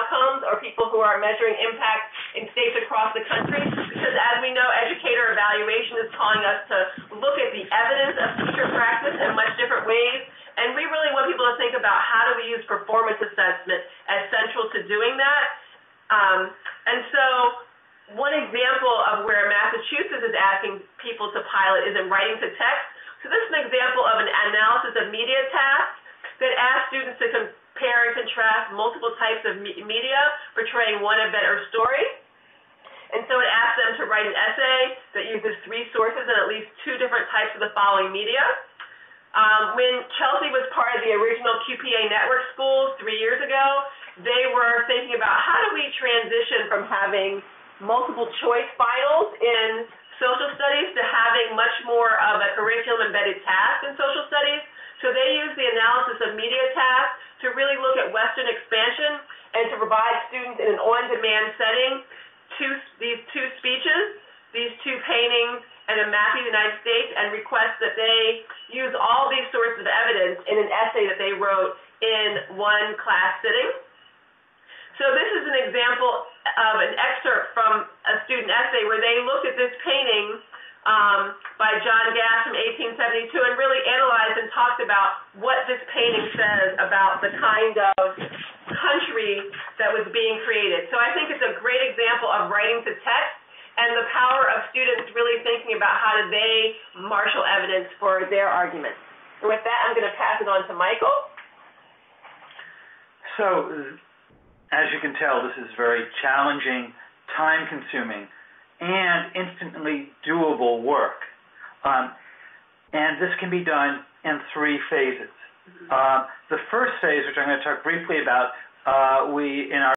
outcomes or people who are measuring impact in states across the country, because as we know, educator evaluation is calling us to look at the evidence of teacher practice in much different ways, and we really want people to think about how do we use performance assessment as central to doing that. And so one example of where Massachusetts is asking people to pilot is in writing to text. So this is an example of an analysis of media task that asks students to compare and contrast multiple types of media portraying one event or story. And so it asks them to write an essay that uses 3 sources and at least 2 different types of the following media. When Chelsea was part of the original QPA network schools 3 years ago, they were thinking about how do we transition from having multiple choice finals in social studies to having much more of a curriculum-embedded task in social studies. So they use the analysis of media tasks to really look at Western expansion and to provide students in an on-demand setting these 2 speeches, these 2 paintings, and a map of the United States, and request that they use all these sources of evidence in an essay that they wrote in one class sitting. So this is an example of an excerpt from a student essay where they looked at this painting by John Gass from 1872 and really analyzed and talked about what this painting says about the kind of country that was being created. So I think it's a great example of writing to text and the power of students really thinking about how do they marshal evidence for their arguments. And with that, I'm going to pass it on to Michael. So, as you can tell, this is very challenging, time-consuming, and instantly doable work. And this can be done in 3 phases. The first phase, which I'm going to talk briefly about, in our